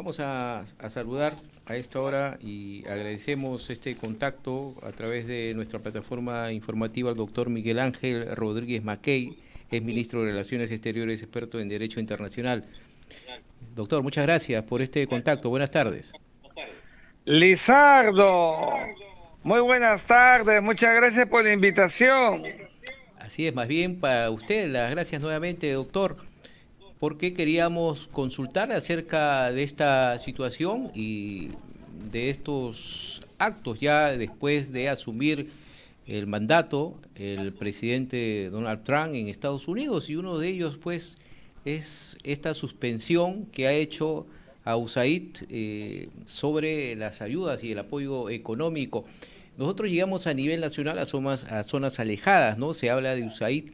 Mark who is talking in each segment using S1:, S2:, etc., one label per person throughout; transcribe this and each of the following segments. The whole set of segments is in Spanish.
S1: Vamos a saludar a esta hora y agradecemos este contacto a través de nuestra plataforma informativa al doctor Miguel Ángel Rodríguez Mackey, es ministro de Relaciones Exteriores, experto en Derecho Internacional. Doctor, muchas gracias por este contacto. Buenas tardes.
S2: Lizardo, muy buenas tardes, muchas gracias por la invitación.
S1: Así es, más bien para usted, las gracias nuevamente, doctor, porque queríamos consultar acerca de esta situación y de estos actos ya después de asumir el mandato el presidente Donald Trump en Estados Unidos, y uno de ellos pues es esta suspensión que ha hecho a USAID sobre las ayudas y el apoyo económico. Nosotros llegamos a nivel nacional a zonas alejadas, ¿no? Se habla de USAID,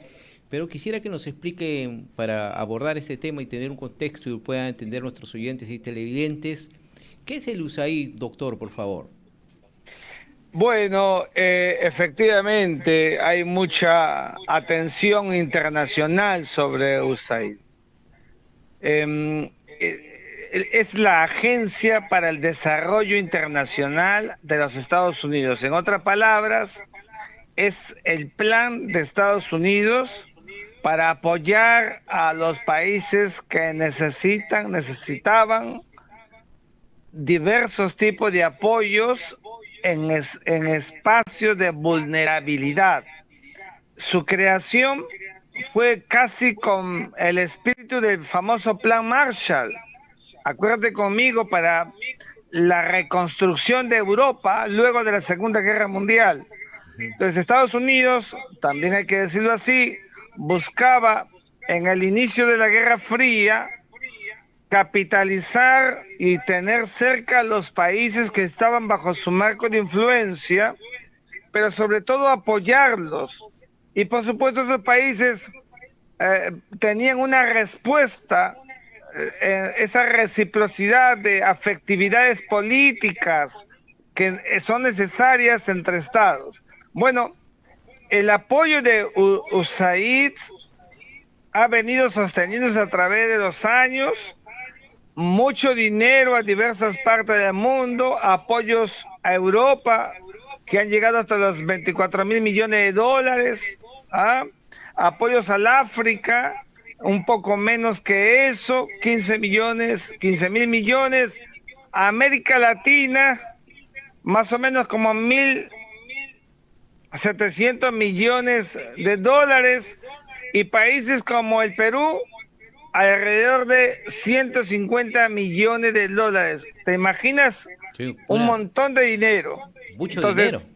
S1: pero quisiera que nos expliquen, para abordar este tema y tener un contexto y puedan entender nuestros oyentes y televidentes, ¿qué es el USAID, doctor, por favor?
S2: Bueno, efectivamente hay mucha atención internacional sobre USAID. Es la Agencia para el Desarrollo Internacional de los Estados Unidos. En otras palabras, es el plan de Estados Unidos para apoyar a los países que necesitaban diversos tipos de apoyos en espacios de vulnerabilidad. Su creación fue casi con el espíritu del famoso Plan Marshall. Acuérdate conmigo, para la reconstrucción de Europa luego de la Segunda Guerra Mundial. Entonces Estados Unidos, también hay que decirlo así, buscaba en el inicio de la Guerra Fría capitalizar y tener cerca a los países que estaban bajo su marco de influencia, pero sobre todo apoyarlos. Y por supuesto esos países tenían una respuesta, esa reciprocidad de afectividades políticas que son necesarias entre estados. Bueno, el apoyo de USAID ha venido sosteniéndose a través de los años, mucho dinero a diversas partes del mundo, apoyos a Europa que han llegado hasta los 24.000 millones de dólares, ¿ah? Apoyos al África, un poco menos que eso, 15.000 millones, a América Latina, más o menos como 1.700 millones de dólares, y países como el Perú, alrededor de 150 millones de dólares. ¿Te imaginas?
S1: Sí,
S2: Un montón de dinero.
S1: mucho dinero.
S2: Entonces,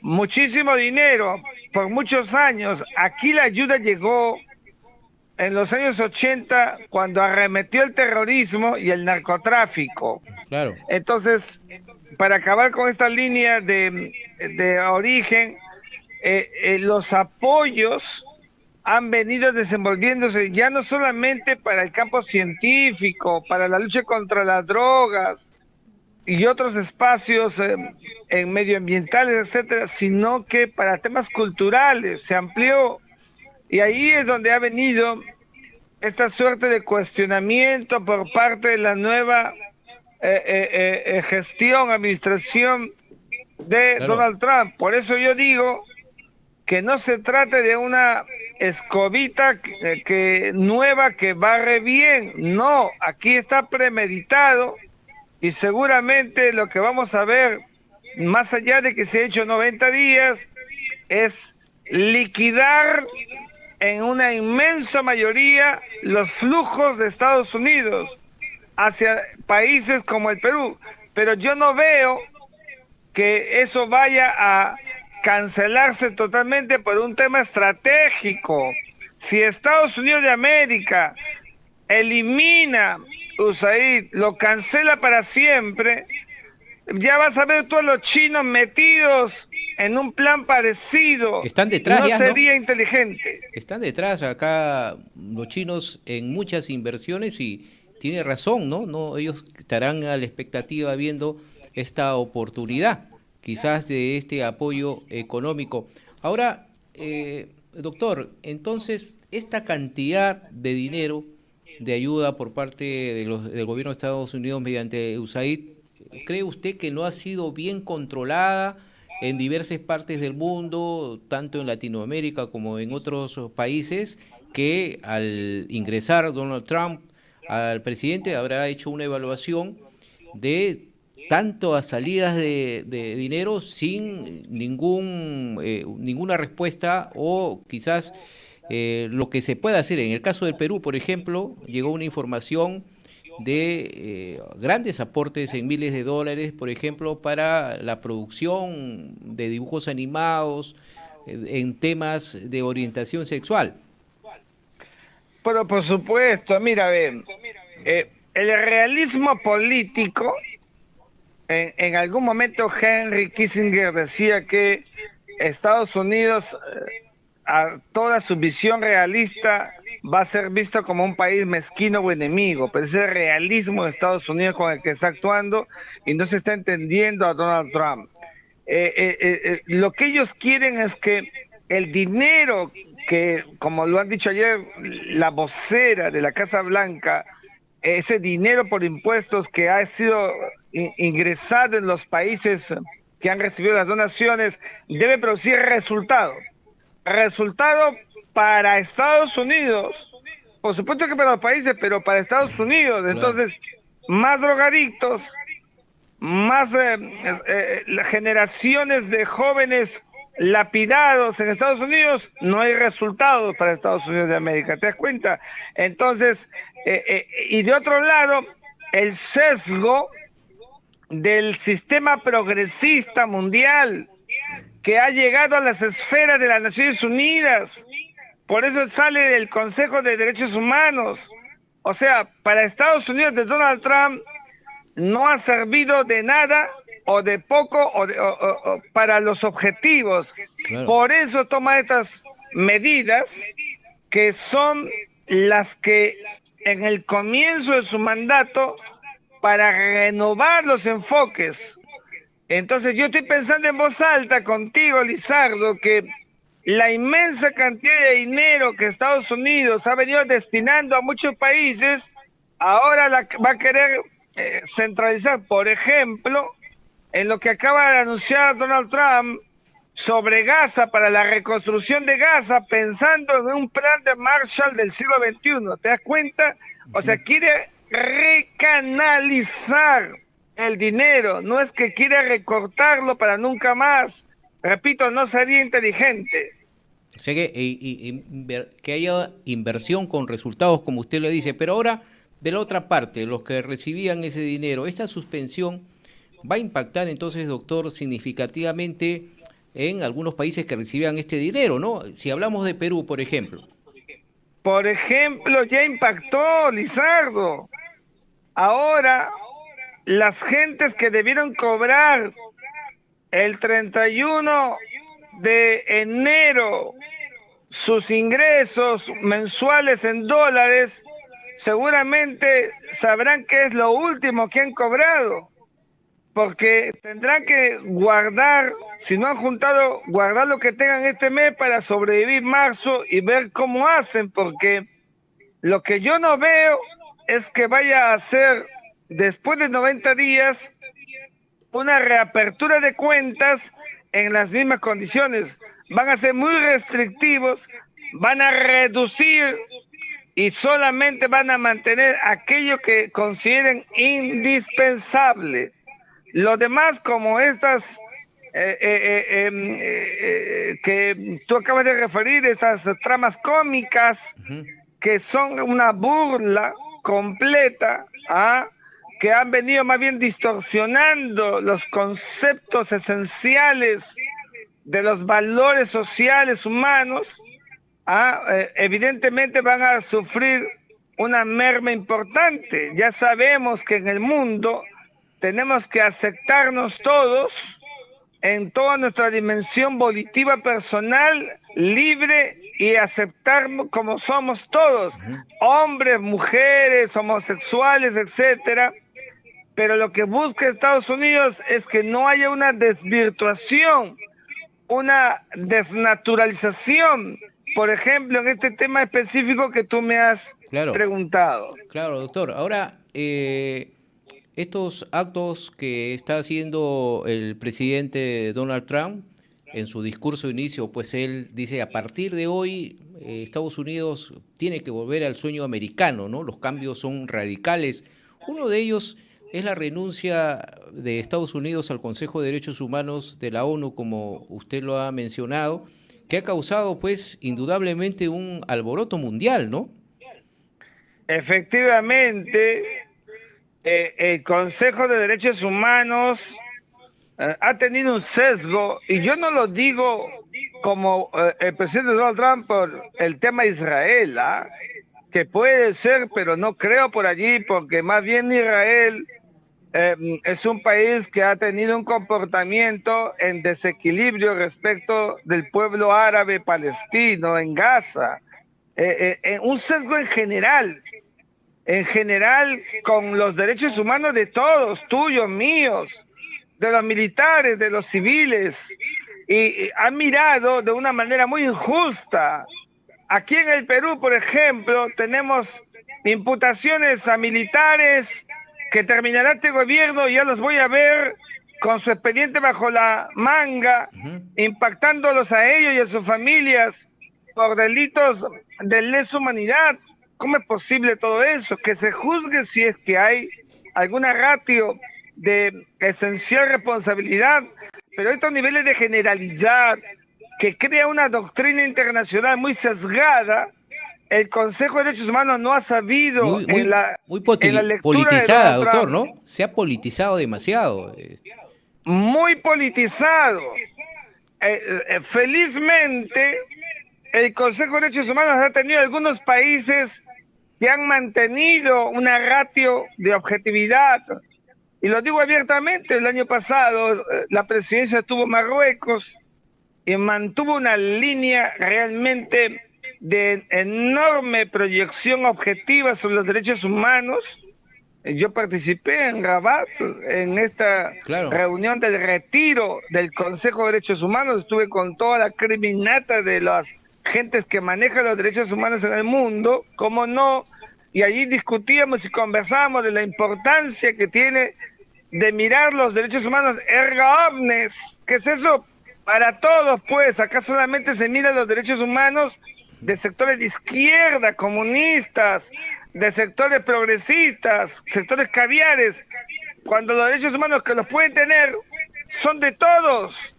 S2: muchísimo dinero por muchos años. Aquí la ayuda llegó en los años 80, cuando arremetió el terrorismo y el narcotráfico.
S1: Claro.
S2: Entonces, para acabar con esta línea de origen, los apoyos han venido desenvolviéndose ya no solamente para el campo científico, para la lucha contra las drogas y otros espacios en medioambientales, etcétera, sino que para temas culturales se amplió. Y ahí es donde ha venido esta suerte de cuestionamiento por parte de la nueva administración de
S1: Claro.
S2: Donald Trump. Por eso yo digo que no se trate de una escobita nueva que barre bien. No, aquí está premeditado, y seguramente lo que vamos a ver, más allá de que se ha hecho 90 días, es liquidar en una inmensa mayoría los flujos de Estados Unidos hacia países como el Perú. Pero yo no veo que eso vaya a cancelarse totalmente por un tema estratégico. Si Estados Unidos de América elimina USAID, lo cancela para siempre, ya vas a ver todos los chinos metidos en un plan parecido.
S1: Están detrás
S2: no
S1: ya,
S2: sería
S1: ¿no?
S2: inteligente.
S1: Están detrás acá los chinos en muchas inversiones y tiene razón, ¿no? No, ellos estarán a la expectativa viendo esta oportunidad, quizás de este apoyo económico. Ahora, doctor, entonces, esta cantidad de dinero de ayuda por parte del gobierno de Estados Unidos mediante USAID, ¿cree usted que no ha sido bien controlada en diversas partes del mundo, tanto en Latinoamérica como en otros países, que al ingresar Donald Trump al presidente habrá hecho una evaluación de tanto a salidas de dinero sin ninguna respuesta o quizás lo que se puede hacer? En el caso del Perú, por ejemplo, llegó una información de grandes aportes en miles de dólares, por ejemplo, para la producción de dibujos animados en temas de orientación sexual.
S2: Pero por supuesto, mira, ve, el realismo político, en algún momento Henry Kissinger decía que Estados Unidos, a toda su visión realista, va a ser visto como un país mezquino o enemigo, pero ese realismo de Estados Unidos con el que está actuando y no se está entendiendo a Donald Trump. Lo que ellos quieren es que el dinero que, como lo han dicho ayer, la vocera de la Casa Blanca, ese dinero por impuestos que ha sido ingresado en los países que han recibido las donaciones, debe producir resultado para Estados Unidos, por supuesto que para los países, pero para Estados Unidos. Entonces, más drogadictos, más generaciones de jóvenes lapidados en Estados Unidos, no hay resultados para Estados Unidos de América, ¿te das cuenta? Entonces, y de otro lado, el sesgo del sistema progresista mundial que ha llegado a las esferas de las Naciones Unidas, por eso sale del Consejo de Derechos Humanos. O sea, para Estados Unidos de Donald Trump no ha servido de nada o de poco o para los objetivos. Claro. Por eso toma estas medidas que son las que en el comienzo de su mandato, para renovar los enfoques. Entonces yo estoy pensando en voz alta contigo, Lizardo, que la inmensa cantidad de dinero que Estados Unidos ha venido destinando a muchos países, ahora la va a querer centralizar, por ejemplo, en lo que acaba de anunciar Donald Trump sobre Gaza, para la reconstrucción de Gaza, pensando en un plan de Marshall del siglo XXI. ¿Te das cuenta? O sea, quiere recanalizar el dinero, no es que quiera recortarlo para nunca más. Repito, no sería inteligente.
S1: O sea que haya inversión con resultados, como usted lo dice, pero ahora, de la otra parte, los que recibían ese dinero, esta suspensión va a impactar entonces, doctor, significativamente en algunos países que recibían este dinero, ¿no? Si hablamos de Perú, por ejemplo.
S2: Por ejemplo, ya impactó, Lizardo. Ahora, las gentes que debieron cobrar el 31 de enero sus ingresos mensuales en dólares, seguramente sabrán que es lo último que han cobrado, porque tendrán que guardar, si no han juntado, guardar lo que tengan este mes para sobrevivir marzo y ver cómo hacen, porque lo que yo no veo es que vaya a hacer después de 90 días una reapertura de cuentas en las mismas condiciones. Van a ser muy restrictivos, van a reducir y solamente van a mantener aquello que consideren indispensable. Lo demás, como estas que tú acabas de referir, estas tramas cómicas, que son una burla completa, que han venido más bien distorsionando los conceptos esenciales de los valores sociales humanos, evidentemente van a sufrir una merma importante. Ya sabemos que en el mundo tenemos que aceptarnos todos en toda nuestra dimensión volitiva personal, libre, y aceptarnos como somos todos, hombres, mujeres, homosexuales, etcétera. Pero lo que busca Estados Unidos es que no haya una desvirtuación, una desnaturalización por ejemplo, en este tema específico que tú me has
S1: Claro,
S2: preguntado.
S1: claro, doctor. Ahora, estos actos que está haciendo el presidente Donald Trump en su discurso de inicio, pues él dice, a partir de hoy Estados Unidos tiene que volver al sueño americano, ¿no? Los cambios son radicales. Uno de ellos es la renuncia de Estados Unidos al Consejo de Derechos Humanos de la ONU, como usted lo ha mencionado, que ha causado, pues, indudablemente un alboroto mundial, ¿no?
S2: Efectivamente, el Consejo de Derechos Humanos ha tenido un sesgo, y yo no lo digo como el presidente Donald Trump por el tema de Israel, ¿ah? Que puede ser, pero no creo por allí, porque más bien Israel es un país que ha tenido un comportamiento en desequilibrio respecto del pueblo árabe palestino en Gaza, un sesgo en general con los derechos humanos de todos, tuyos, míos, de los militares, de los civiles, y ha mirado de una manera muy injusta. Aquí en el Perú, por ejemplo, tenemos imputaciones a militares que terminará este gobierno y ya los voy a ver con su expediente bajo la manga, impactándolos a ellos y a sus familias por delitos de lesa humanidad. ¿Cómo es posible todo eso? Que se juzgue si es que hay alguna ratio de esencial responsabilidad, pero estos niveles de generalidad que crea una doctrina internacional muy sesgada, el Consejo de Derechos Humanos no ha sabido
S1: Muy,
S2: en
S1: muy,
S2: en la lectura de
S1: politizada,
S2: Donald
S1: doctor,
S2: Trump,
S1: ¿no? Se ha politizado demasiado.
S2: muy politizado. Felizmente, el Consejo de Derechos Humanos ha tenido algunos países que han mantenido una ratio de objetividad. Y lo digo abiertamente, el año pasado la presidencia tuvo Marruecos y mantuvo una línea realmente de enorme proyección objetiva sobre los derechos humanos. Yo participé en Rabat, en esta
S1: Claro.
S2: reunión del retiro del Consejo de Derechos Humanos. Estuve con toda la criminata de las gentes que manejan los derechos humanos en el mundo, cómo no, y allí discutíamos y conversábamos de la importancia que tiene de mirar los derechos humanos erga omnes. ¿Qué es eso? Para todos, pues. Acá solamente se miran los derechos humanos de sectores de izquierda, comunistas, de sectores progresistas, sectores caviares, cuando los derechos humanos que los pueden tener son de todos,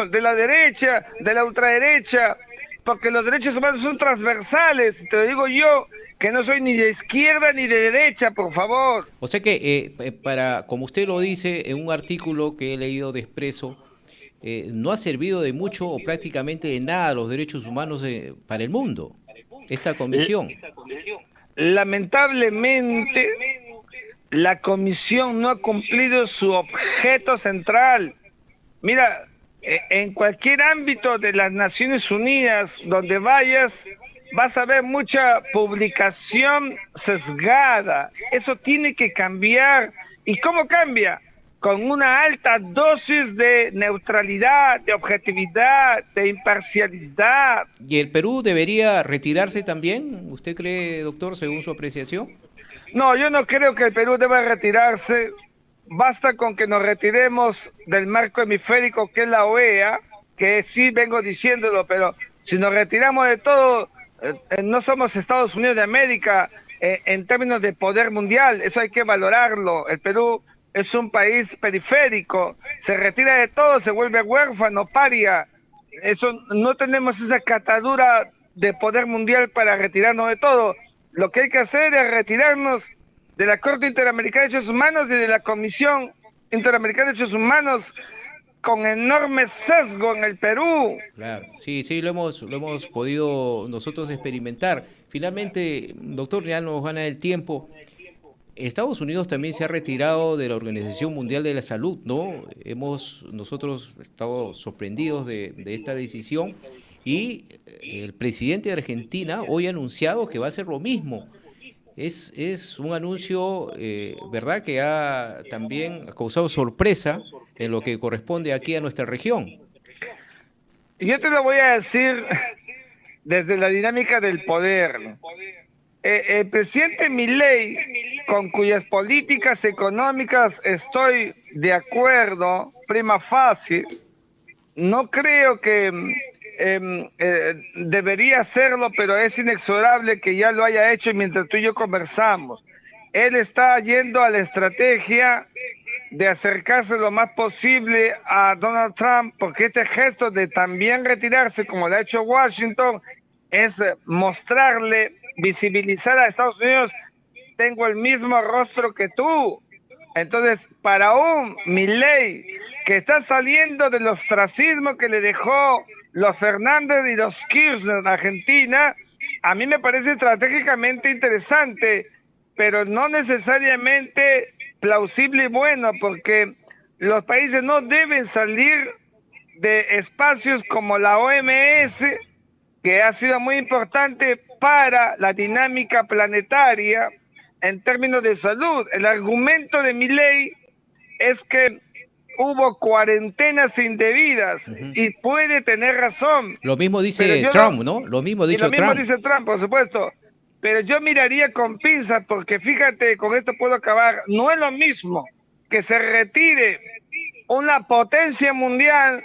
S2: de la derecha, de la ultraderecha, porque los derechos humanos son transversales. Te lo digo yo, que no soy ni de izquierda ni de derecha, por favor.
S1: O sea que, como usted lo dice en un artículo que he leído de Expreso, no ha servido de mucho o prácticamente de nada los derechos humanos para el mundo, esta comisión.
S2: Lamentablemente, la comisión no ha cumplido su objeto central. Mira, en cualquier ámbito de las Naciones Unidas donde vayas, vas a ver mucha publicación sesgada. Eso tiene que cambiar. ¿Y cómo cambia? Con una alta dosis de neutralidad, de objetividad, de imparcialidad.
S1: ¿Y el Perú debería retirarse también? ¿Usted cree, doctor, según su apreciación?
S2: No, yo no creo que el Perú deba retirarse. Basta con que nos retiremos del marco hemisférico que es la OEA, que sí vengo diciéndolo, pero si nos retiramos de todo, no somos Estados Unidos de América en términos de poder mundial. Eso hay que valorarlo. El Perú es un país periférico, se retira de todo, se vuelve huérfano, paria. Eso, no tenemos esa catadura de poder mundial para retirarnos de todo. Lo que hay que hacer es retirarnos de la Corte Interamericana de Derechos Humanos y de la Comisión Interamericana de Derechos Humanos, con enorme sesgo en el Perú.
S1: Claro, sí, sí, lo hemos podido nosotros experimentar. Finalmente, doctor, ya nos gana el tiempo. Estados Unidos también se ha retirado de la Organización Mundial de la Salud, ¿no? Hemos nosotros estado sorprendidos de esta decisión y el presidente de Argentina hoy ha anunciado que va a hacer lo mismo. Es un anuncio, ¿verdad?, que ha también causado sorpresa en lo que corresponde aquí a nuestra región.
S2: Yo te lo voy a decir desde la dinámica del poder. El presidente Milei, con cuyas políticas económicas estoy de acuerdo, prima facie, no creo que debería hacerlo, pero es inexorable que ya lo haya hecho mientras tú y yo conversamos. Él está yendo a la estrategia de acercarse lo más posible a Donald Trump, porque este gesto de también retirarse, como lo ha hecho Washington, es mostrarle, visibilizar a Estados Unidos: tengo el mismo rostro que tú. Entonces, para un Milei que está saliendo del ostracismo que le dejó los Fernández y los Kirchner en Argentina, a mí me parece estratégicamente interesante, pero no necesariamente plausible y bueno, porque los países no deben salir de espacios como la OMS, que ha sido muy importante para la dinámica planetaria en términos de salud. El argumento de Milei es que hubo cuarentenas indebidas y puede tener razón.
S1: Lo mismo dice Trump, ¿no? Lo mismo ha
S2: Y lo
S1: dicho
S2: mismo
S1: Trump.
S2: dice Trump, por supuesto. Pero yo miraría con pinzas, porque fíjate, con esto puedo acabar, no es lo mismo que se retire una potencia mundial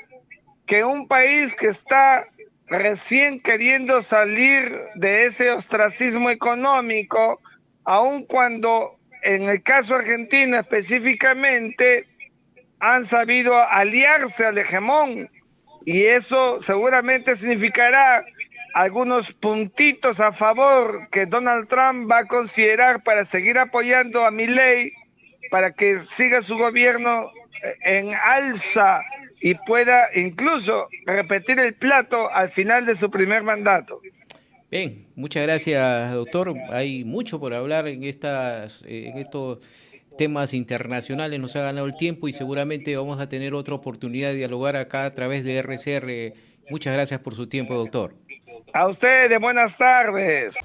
S2: que un país que está recién queriendo salir de ese ostracismo económico, aun cuando en el caso argentino específicamente han sabido aliarse al hegemón, y eso seguramente significará algunos puntitos a favor que Donald Trump va a considerar para seguir apoyando a Milei, para que siga su gobierno en alza y pueda incluso repetir el plato al final de su primer mandato.
S1: Bien, muchas gracias, doctor. Hay mucho por hablar en estos temas internacionales. Nos ha ganado el tiempo y seguramente vamos a tener otra oportunidad de dialogar acá a través de RCR. Muchas gracias por su tiempo, doctor.
S2: A ustedes, buenas tardes.